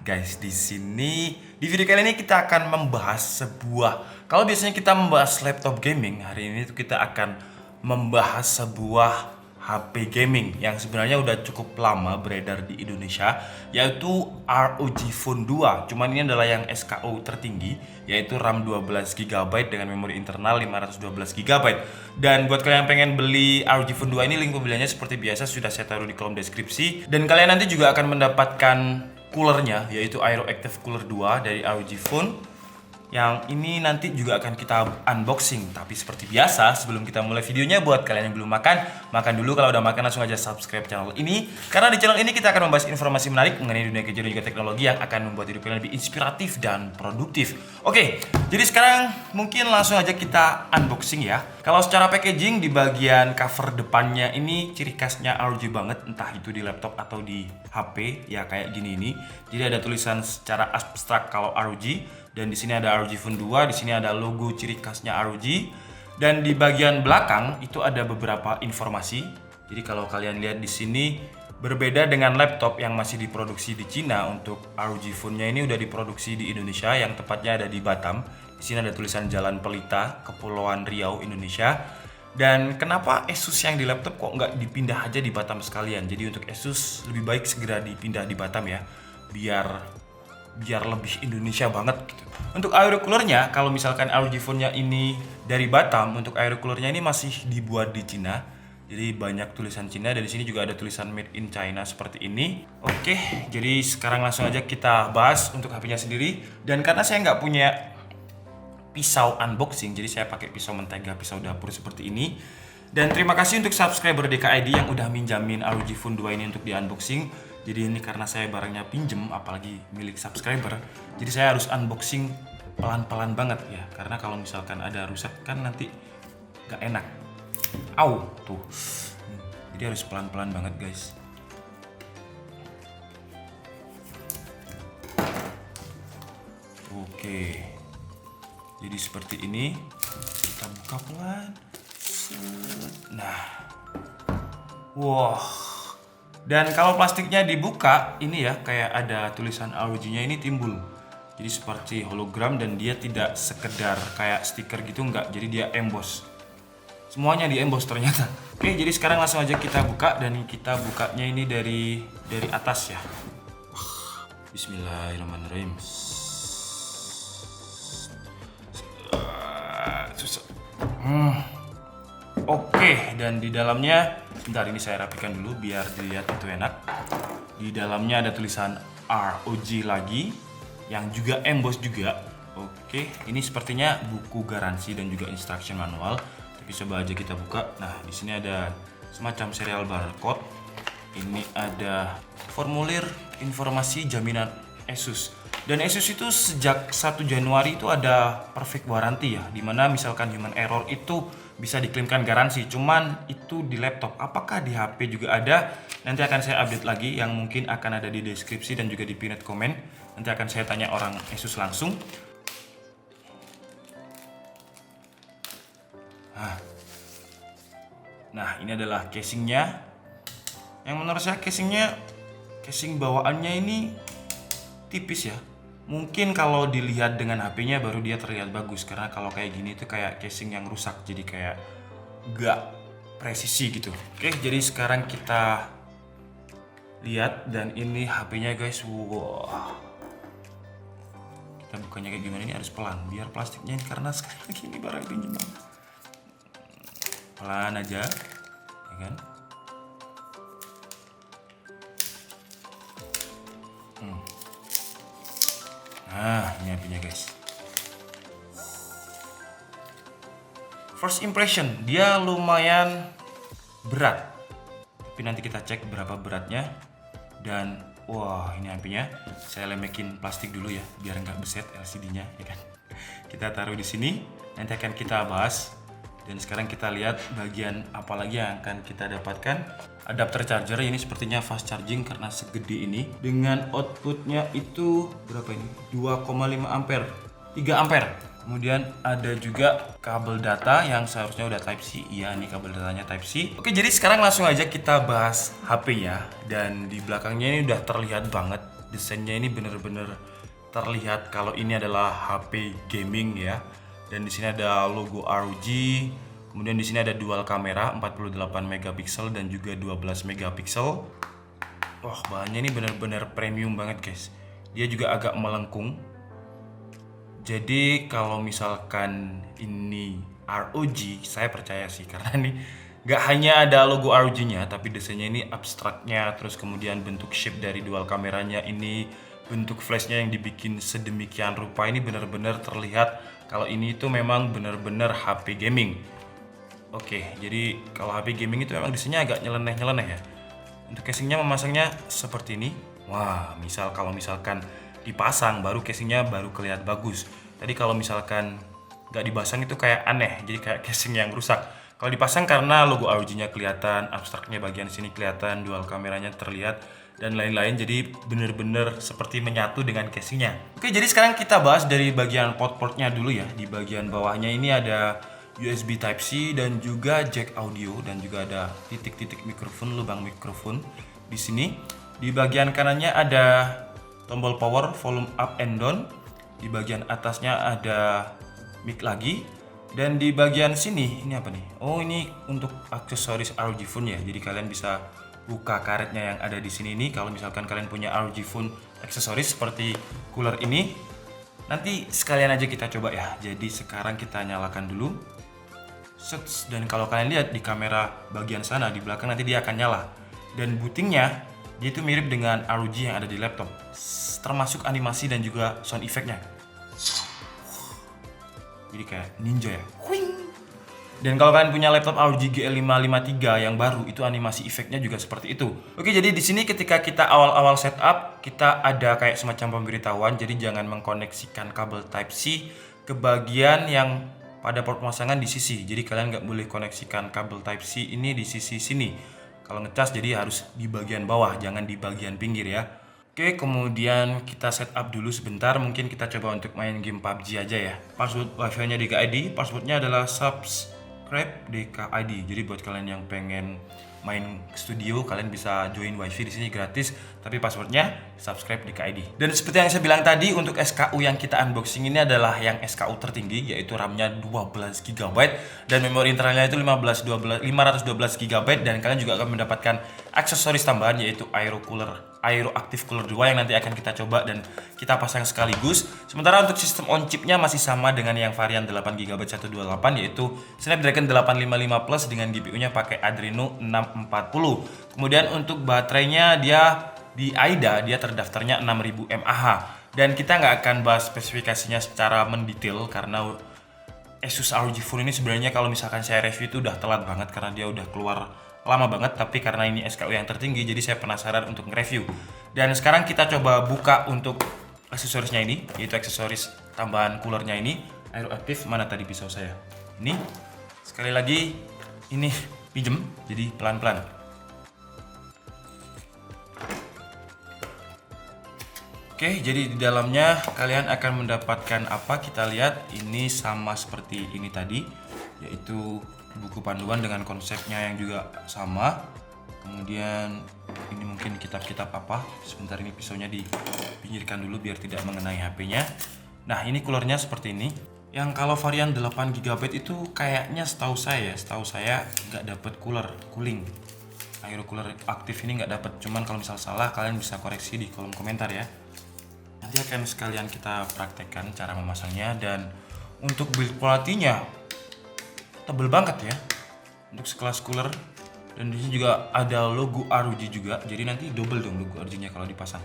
guys, di sini di video kali ini kita akan membahas kalau biasanya kita membahas laptop gaming, hari ini kita akan membahas sebuah HP gaming yang sebenarnya udah cukup lama beredar di Indonesia, yaitu ROG Phone 2. Cuman ini adalah yang SKU tertinggi, yaitu RAM 12GB dengan memori internal 512GB. Dan buat kalian yang pengen beli ROG Phone 2 ini, link pembeliannya seperti biasa sudah saya taruh di kolom deskripsi. Dan kalian nanti juga akan mendapatkan coolernya, yaitu Aero Active Cooler 2 dari ROG Phone. Yang ini nanti juga akan kita unboxing. Tapi seperti biasa, sebelum kita mulai videonya, buat kalian yang belum makan dulu. Kalau udah makan langsung aja subscribe channel ini, karena di channel ini kita akan membahas informasi menarik mengenai dunia gadget dan juga teknologi yang akan membuat hidup kalian lebih inspiratif dan produktif. Oke, jadi sekarang mungkin langsung aja kita unboxing ya. Kalau secara packaging, di bagian cover depannya ini ciri khasnya ROG banget, entah itu di laptop atau di HP ya, kayak gini ini. Jadi ada tulisan secara abstrak kalau ROG. Dan di sini ada ROG Phone 2, di sini ada logo ciri khasnya ROG. Dan di bagian belakang itu ada beberapa informasi. Jadi kalau kalian lihat di sini, berbeda dengan laptop yang masih diproduksi di Cina, untuk ROG Phone-nya ini udah diproduksi di Indonesia, yang tepatnya ada di Batam. Di sini ada tulisan Jalan Pelita, Kepulauan Riau, Indonesia. Dan kenapa Asus yang di laptop kok nggak dipindah aja di Batam sekalian? Jadi untuk Asus lebih baik segera dipindah di Batam ya, biar lebih Indonesia banget gitu. Untuk aero coolernya, kalau misalkan ROG Phone-nya ini dari Batam, untuk aero coolernya ini masih dibuat di Cina. Jadi banyak tulisan Cina, dan di sini juga ada tulisan Made in China seperti ini. Oke, jadi sekarang langsung aja kita bahas untuk HP-nya sendiri. Dan karena saya nggak punya pisau unboxing, jadi saya pakai pisau mentega, pisau dapur seperti ini. Dan terima kasih untuk subscriber DKID yang udah minjamin ROG Phone 2 ini untuk di unboxing. Jadi ini karena saya barangnya pinjem, apalagi milik subscriber, jadi saya harus unboxing pelan-pelan banget ya, karena kalau misalkan ada rusak kan nanti gak enak. Au, tuh. Jadi harus pelan-pelan banget guys. Oke. Jadi seperti ini, kita buka pelan. Nah. Wah. Dan kalau plastiknya dibuka, ini ya kayak ada tulisan ROG-nya ini timbul. Jadi seperti hologram, dan dia tidak sekedar kayak stiker gitu, enggak. Jadi dia emboss. Semuanya di emboss ternyata. Oke, jadi sekarang langsung aja kita buka, dan kita bukanya ini dari atas ya. Bismillahirrahmanirrahim. Oke, dan di dalamnya, sebentar ini saya rapikan dulu biar dilihat itu enak. Di dalamnya ada tulisan ROG lagi, yang juga emboss juga. Oke, ini sepertinya buku garansi dan juga instruction manual. Tapi coba aja kita buka. Nah, di sini ada semacam serial barcode. Ini ada formulir informasi jaminan Asus. Dan Asus itu sejak 1 Januari itu ada perfect warranty ya, dimana misalkan human error itu bisa diklaimkan garansi. Cuman itu di laptop, apakah di HP juga ada? Nanti akan saya update lagi, yang mungkin akan ada di deskripsi dan juga di pinned comment. Nanti akan saya tanya orang Asus langsung. Nah, ini adalah casingnya. Yang menurut saya casing bawaannya ini tipis ya. Mungkin kalau dilihat dengan HP-nya baru dia terlihat bagus, karena kalau kayak gini itu kayak casing yang rusak, jadi kayak gak presisi gitu. Oke, jadi sekarang kita lihat, dan ini HP-nya guys. Wow. Kita bukanya kayak gimana, ini harus pelan biar plastiknya ini, karena sekali lagi ini barang pinjaman. Pelan aja, ya kan? Nah, ini HP-nya guys. First impression, dia lumayan berat. Tapi nanti kita cek berapa beratnya. Dan wah, ini HP-nya. Saya lemekin plastik dulu ya, biar nggak beset LCD-nya, ya kan. Kita taruh di sini. Nanti akan kita bahas. Dan sekarang kita lihat bagian apa lagi yang akan kita dapatkan. Adapter charger ini sepertinya fast charging karena segede ini. Dengan outputnya itu berapa ini? 2,5 ampere, 3 ampere. Kemudian ada juga kabel data yang seharusnya udah Type C. Iya, ini kabel datanya Type C. Oke, jadi sekarang langsung aja kita bahas HP ya. Dan di belakangnya ini udah terlihat banget desainnya ini bener-bener terlihat kalau ini adalah HP gaming ya. Dan di sini ada logo ROG. Kemudian di sini ada dual kamera 48 megapiksel dan juga 12 megapiksel. Wah, bahannya ini bener-bener premium banget guys. Dia juga agak melengkung. Jadi kalau misalkan ini ROG, saya percaya sih karena ini nggak hanya ada logo ROG-nya, tapi desainnya ini abstraknya, terus kemudian bentuk shape dari dual kameranya ini, bentuk flashnya yang dibikin sedemikian rupa ini benar-benar terlihat kalau ini itu memang benar-benar HP gaming. Oke, jadi kalau HP gaming itu memang desainnya agak nyeleneh-nyeleneh ya. Untuk casingnya memasangnya seperti ini. Wah, kalau misalkan dipasang baru casingnya baru kelihatan bagus. Tadi kalau misalkan nggak dipasang itu kayak aneh, jadi kayak casing yang rusak. Kalau dipasang karena logo ROG-nya kelihatan, abstraknya bagian sini kelihatan, dual kameranya terlihat dan lain-lain, jadi bener-bener seperti menyatu dengan casingnya. Oke, jadi sekarang kita bahas dari bagian port-portnya dulu ya. Di bagian bawahnya ini ada USB Type-C dan juga jack audio dan juga ada titik-titik mikrofon, lubang mikrofon di sini. Di bagian kanannya ada tombol power, volume up and down. Di bagian atasnya ada mic lagi. Dan di bagian sini ini apa nih? Oh, ini untuk aksesoris ROG Phone ya. Jadi kalian bisa buka karetnya yang ada di sini ini. Kalau misalkan kalian punya ROG Phone aksesoris seperti cooler ini, nanti sekalian aja kita coba ya. Jadi sekarang kita nyalakan dulu. Dan kalau kalian lihat di kamera bagian sana di belakang nanti dia akan nyala. Dan bootingnya dia itu mirip dengan ROG yang ada di laptop, termasuk animasi dan juga sound effect-nya. Jadi kayak ninja ya. Dan kalau kalian punya laptop ROG GL553 yang baru, itu animasi efeknya juga seperti itu. Oke, jadi di sini ketika kita awal-awal setup, kita ada kayak semacam pemberitahuan. Jadi jangan mengkoneksikan kabel Type-C ke bagian yang pada port pemasangan di sisi. Jadi kalian nggak boleh koneksikan kabel Type-C ini di sisi sini. Kalau ngecas jadi harus di bagian bawah, jangan di bagian pinggir ya. Oke, kemudian kita setup dulu sebentar. Mungkin kita coba untuk main game PUBG aja ya. Password wifi-nya DKID, passwordnya adalah subscribe DKID. Jadi buat kalian yang pengen main studio, kalian bisa join wifi di sini gratis, tapi passwordnya subscribe DKID. Dan seperti yang saya bilang tadi, untuk SKU yang kita unboxing ini adalah yang SKU tertinggi, yaitu RAM-nya 12 GB dan memori internalnya itu 512 GB, dan kalian juga akan mendapatkan aksesoris tambahan yaitu Aero Active Cooler 2 yang nanti akan kita coba dan kita pasang sekaligus. Sementara untuk sistem on chipnya masih sama dengan yang varian 8GB 128, yaitu Snapdragon 855 Plus dengan GPU-nya pakai Adreno 640. Kemudian untuk baterainya di AIDA dia terdaftarnya 6000 mAh, dan kita nggak akan bahas spesifikasinya secara mendetail karena Asus ROG Phone ini sebenarnya kalau misalkan saya review itu udah telat banget karena dia udah keluar lama banget, tapi karena ini SKU yang tertinggi jadi saya penasaran untuk nge-review. Dan sekarang kita coba buka untuk aksesorisnya ini, yaitu aksesoris tambahan coolernya ini, Aero Active. Mana tadi pisau saya? Ini sekali lagi ini pinjem, jadi pelan-pelan. Oke, jadi di dalamnya kalian akan mendapatkan apa? Kita lihat ini sama seperti ini tadi, yaitu buku panduan dengan konsepnya yang juga sama. Kemudian ini mungkin kitab-kitab apa. Sebentar, ini pisaunya dipinggirkan dulu biar tidak mengenai HP-nya. Nah, ini coolernya seperti ini. Yang kalau varian 8GB itu kayaknya setahu saya nggak dapat cooling. Aero cooler aktif ini nggak dapat. Cuman kalau misal salah kalian bisa koreksi di kolom komentar ya. Nanti akan sekalian kita praktekkan cara memasangnya. Dan untuk build quality-nya tebel banget ya untuk sekelas cooler, dan di sini juga ada logo ROG juga, jadi nanti double dong logo ROG-nya kalau dipasang.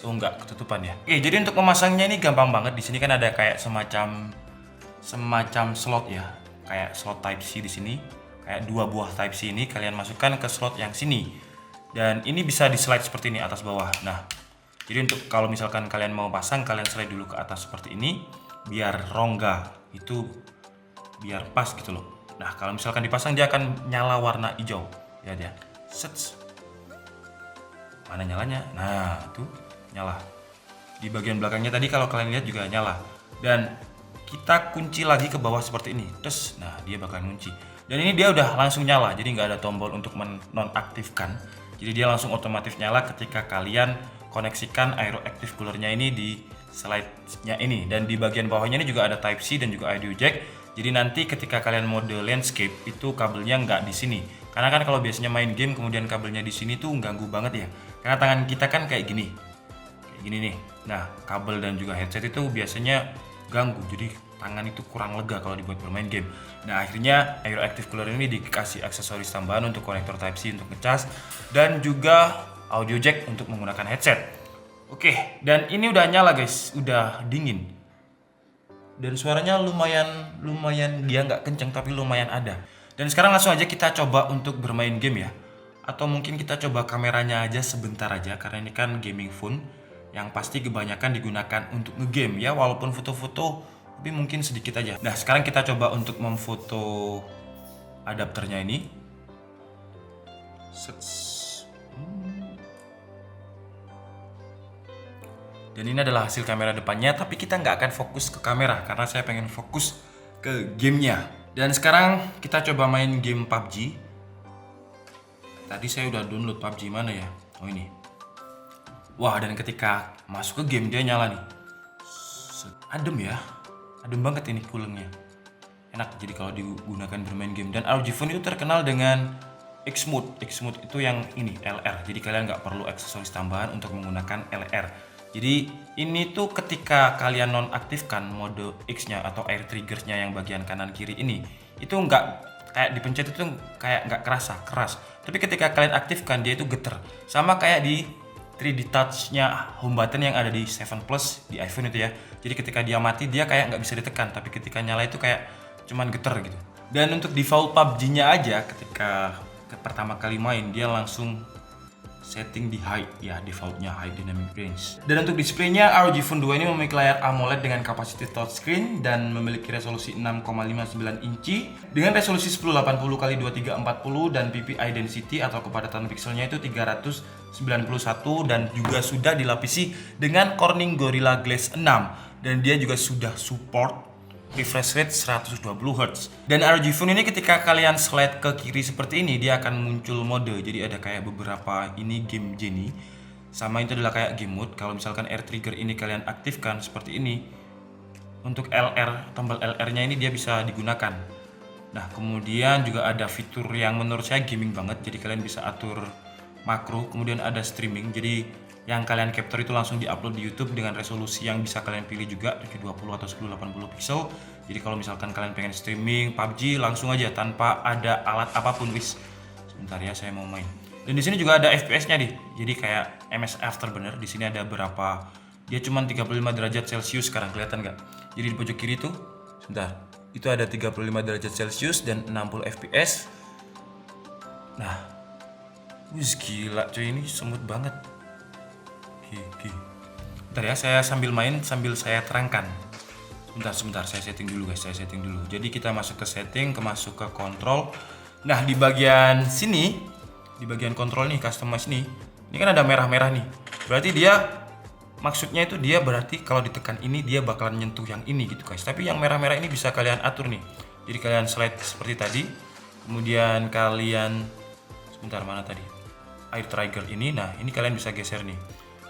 Oh enggak, ketutupan ya. Oke, jadi untuk memasangnya ini gampang banget. Di sini kan ada kayak semacam slot ya, kayak slot Type-C di sini, kayak 2 buah Type-C ini kalian masukkan ke slot yang sini, dan ini bisa di slide seperti ini atas bawah. Nah, jadi untuk kalau misalkan kalian mau pasang, kalian slide dulu ke atas seperti ini biar rongga itu biar pas gitu loh. Nah, kalau misalkan dipasang dia akan nyala warna hijau ya dia. Mana nyalanya? Nah, itu nyala. Di bagian belakangnya tadi kalau kalian lihat juga nyala. Dan kita kunci lagi ke bawah seperti ini. Terus, nah dia bakal kunci. Dan ini dia udah langsung nyala, jadi nggak ada tombol untuk menonaktifkan. Jadi dia langsung otomatis nyala ketika kalian koneksikan Aero Active Cooler-nya ini di slide-nya ini, dan di bagian bawahnya ini juga ada Type C dan juga audio jack. Jadi nanti ketika kalian mode landscape itu kabelnya nggak di sini. Karena kan kalau biasanya main game kemudian kabelnya di sini tuh ganggu banget ya. Karena tangan kita kan kayak gini. Kayak gini nih. Nah, kabel dan juga headset itu biasanya ganggu. Jadi tangan itu kurang lega kalau dibuat bermain game. Nah, akhirnya Aero Active Cooler ini dikasih aksesoris tambahan untuk konektor Type C untuk ngecas dan juga audio jack untuk menggunakan headset. Oke, dan ini udah nyala guys, udah dingin. Dan suaranya lumayan dia nggak kenceng tapi lumayan ada. Dan sekarang langsung aja kita coba untuk bermain game ya. Atau mungkin kita coba kameranya aja sebentar aja karena ini kan gaming phone yang pasti kebanyakan digunakan untuk ngegame ya, walaupun foto-foto tapi mungkin sedikit aja. Nah, sekarang kita coba untuk memfoto adapternya ini. Dan ini adalah hasil kamera depannya, tapi kita nggak akan fokus ke kamera karena saya pengen fokus ke gamenya. Dan sekarang kita coba main game PUBG. Tadi saya udah download PUBG, mana ya? Oh ini. Wah, dan ketika masuk ke game dia nyala nih. Adem ya. Adem banget ini coolingnya. Enak jadi kalau digunakan bermain game. Dan ROG Phone itu terkenal dengan X-Mode. X-Mode itu yang ini, LR. Jadi kalian nggak perlu aksesoris tambahan untuk menggunakan LR. Jadi ini tuh ketika kalian nonaktifkan mode X-nya atau air triggersnya yang bagian kanan kiri ini, itu nggak kayak dipencet itu kayak nggak keras. Tapi ketika kalian aktifkan dia itu geter. Sama kayak di 3D touch-nya home button yang ada di 7 Plus di iPhone itu ya. Jadi ketika dia mati dia kayak nggak bisa ditekan, tapi ketika nyala itu kayak cuman geter gitu. Dan untuk default PUBG-nya aja ketika pertama kali main dia langsung setting di high ya, defaultnya high dynamic range. Dan untuk displaynya ROG Phone 2 ini memiliki layar AMOLED dengan kapasitas touchscreen dan memiliki resolusi 6,59 inci dengan resolusi 1080x2340 dan PPI density atau kepadatan pixelnya itu 391 dan juga sudah dilapisi dengan Corning Gorilla Glass 6 dan dia juga sudah support refresh rate 120 Hz. Dan ROG Phone ini ketika kalian slide ke kiri seperti ini dia akan muncul mode. Jadi ada kayak beberapa ini game Genie. Sama itu adalah kayak game mode. Kalau misalkan air trigger ini kalian aktifkan seperti ini. Untuk LR, tombol LR-nya ini dia bisa digunakan. Nah, kemudian juga ada fitur yang menurut saya gaming banget. Jadi kalian bisa atur makro, kemudian ada streaming. Jadi yang kalian capture itu langsung diupload di YouTube dengan resolusi yang bisa kalian pilih juga 720 atau 1080 pixel. Jadi kalau misalkan kalian pengen streaming PUBG langsung aja tanpa ada alat apapun wis. Sebentar ya, saya mau main. Dan di sini juga ada FPS-nya nih. Jadi kayak MS Afterburner. Di sini ada berapa? Dia cuma 35 derajat Celcius sekarang, kelihatan nggak? Jadi di pojok kiri tuh, sebentar. Itu ada 35 derajat Celcius dan 60 FPS. Nah, wis gila cuy, ini smooth banget. Oke. Bentar ya, saya sambil main sambil saya terangkan. Sebentar, saya setting dulu guys, Jadi kita masuk ke setting, masuk ke kontrol. Nah, di bagian sini, di bagian kontrol nih, customize nih. Ini kan ada merah-merah nih. Berarti dia maksudnya itu dia berarti kalau ditekan ini dia bakalan nyentuh yang ini gitu guys. Tapi yang merah-merah ini bisa kalian atur nih. Jadi kalian slide seperti tadi. Kemudian kalian sebentar, mana tadi? Air trigger ini. Nah, ini kalian bisa geser nih.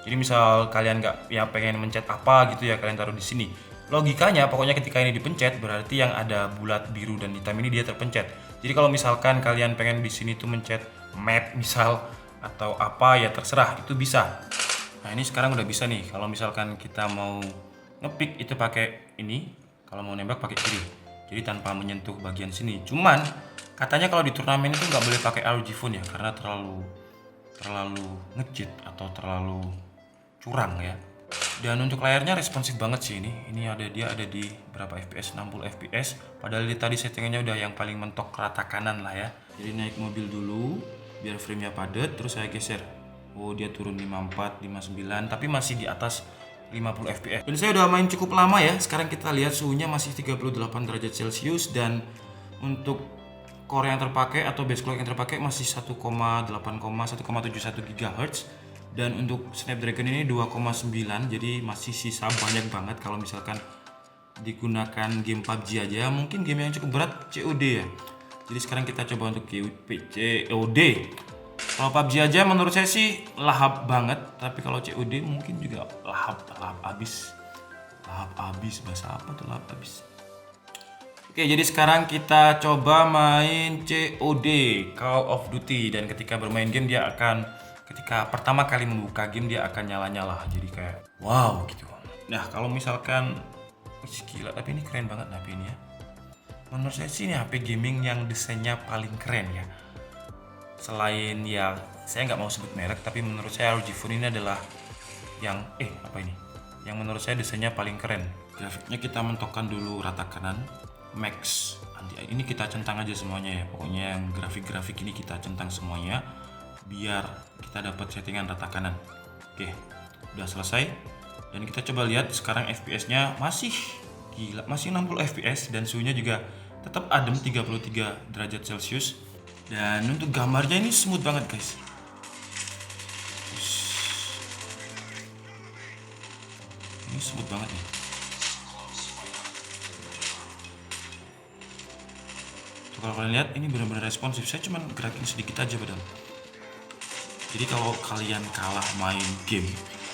Jadi misal kalian nggak ya pengen mencet apa gitu ya, kalian taruh di sini. Logikanya pokoknya ketika ini dipencet berarti yang ada bulat biru dan hitam ini dia terpencet. Jadi kalau misalkan kalian pengen di sini tuh mencet map misal atau apa ya terserah, itu bisa. Nah, ini sekarang udah bisa nih. Kalau misalkan kita mau ngepick itu pakai ini, kalau mau nembak pakai kiri. Jadi tanpa menyentuh bagian sini. Cuman katanya kalau di turnamen itu nggak boleh pakai ROG Phone ya karena terlalu nge-cheat atau terlalu curang ya. Dan untuk layarnya responsif banget sih ini. Ini dia ada di berapa FPS? 60 FPS. Padahal tadi settingannya udah yang paling mentok rata kanan lah ya. Jadi naik mobil dulu biar frame-nya padat, terus saya geser. Oh, dia turun 54, 59, tapi masih di atas 50 FPS. Dan saya udah main cukup lama ya. Sekarang kita lihat suhunya masih 38 derajat Celcius dan untuk core yang terpakai atau base clock yang terpakai masih 1,71 GHz. Dan untuk Snapdragon ini 2,9, jadi masih sisa banyak banget kalau misalkan digunakan game PUBG aja. Mungkin game yang cukup berat COD ya. Jadi sekarang kita coba untuk COD. Kalau PUBG aja menurut saya sih lahap banget, tapi kalau COD mungkin juga lahap abis. Lahap abis, bahasa apa tuh lahap abis? Oke, jadi sekarang kita coba main COD, Call of Duty, dan ketika bermain game dia akan, ketika pertama kali membuka game dia akan nyala-nyala, jadi kayak wow gitu. Nah kalau misalkan, gila, tapi ini keren banget HP ini ya. Menurut saya sih ini HP gaming yang desainnya paling keren ya. Selain yang saya nggak mau sebut merek, tapi menurut saya ROG Phone ini adalah yang apa ini? Yang menurut saya desainnya paling keren. Grafiknya kita mentokkan dulu rata kanan, max. Ini kita centang aja semuanya ya. Pokoknya yang grafik-grafik ini kita centang semuanya biar kita dapat settingan rata kanan. Oke, udah selesai. Dan kita coba lihat sekarang FPS-nya masih gila, masih 60 FPS dan suhunya juga tetap adem 33 derajat Celcius. Dan untuk gambarnya ini smooth banget guys. Ini smooth banget nih. Tuh, kalau kalian lihat ini benar-benar responsif. Saya cuman gerakin sedikit aja padahal. Jadi kalau kalian kalah main game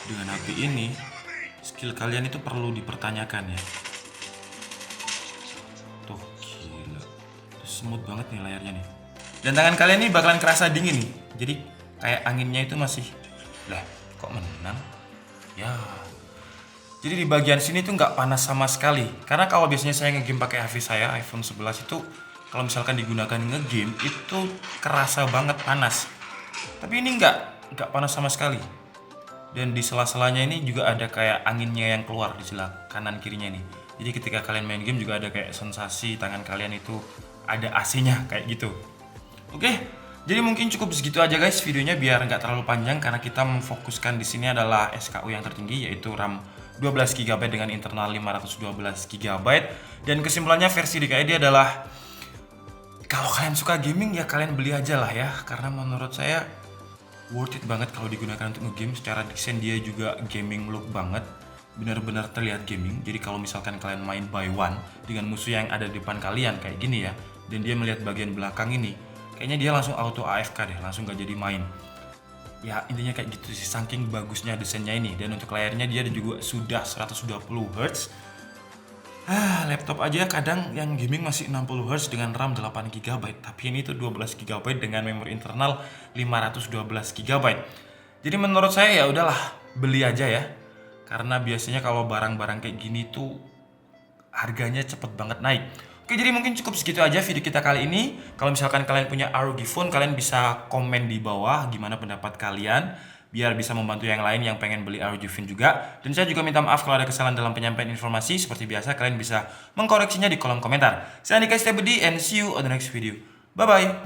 dengan HP ini, skill kalian itu perlu dipertanyakan ya. Tuh gila, itu smooth banget nih layarnya nih. Dan tangan kalian ini bakalan kerasa dingin nih. Jadi kayak anginnya itu masih, lah kok menang? Ya. Jadi di bagian sini tuh nggak panas sama sekali. Karena kalau biasanya saya ngegame pakai HP saya iPhone 11 itu, kalau misalkan digunakan ngegame itu kerasa banget panas. Tapi ini nggak panas sama sekali. Dan di sela-selanya ini juga ada kayak anginnya yang keluar di sela kanan kirinya nih. Jadi ketika kalian main game juga ada kayak sensasi tangan kalian itu ada AC-nya kayak gitu. Oke, jadi mungkin cukup segitu aja guys videonya biar nggak terlalu panjang karena kita memfokuskan di sini adalah SKU yang tertinggi yaitu RAM 12 GB dengan internal 512 GB. Dan kesimpulannya versi DKID adalah kalau kalian suka gaming ya kalian beli aja lah ya, karena menurut saya worth it banget kalau digunakan untuk nge-game. Secara desain dia juga gaming look banget, benar-benar terlihat gaming. Jadi kalau misalkan kalian main by one dengan musuh yang ada di depan kalian kayak gini ya, dan dia melihat bagian belakang ini, kayaknya dia langsung auto AFK deh, langsung gak jadi main. Ya intinya kayak gitu sih, saking bagusnya desainnya ini. Dan untuk layarnya dia juga sudah 120 Hz. Laptop aja kadang yang gaming masih 60 Hz dengan RAM 8 GB, tapi ini tuh 12 GB dengan memori internal 512 GB. Jadi menurut saya ya udahlah, beli aja ya. Karena biasanya kalau barang-barang kayak gini tuh harganya cepet banget naik. Oke, jadi mungkin cukup segitu aja video kita kali ini. Kalau misalkan kalian punya ROG Phone, kalian bisa komen di bawah gimana pendapat kalian, biar bisa membantu yang lain yang pengen beli ROG Phone juga. Dan saya juga minta maaf kalau ada kesalahan dalam penyampaian informasi. Seperti biasa, kalian bisa mengkoreksinya di kolom komentar. Saya Andika Setiabudi and see you on the next video. Bye-bye.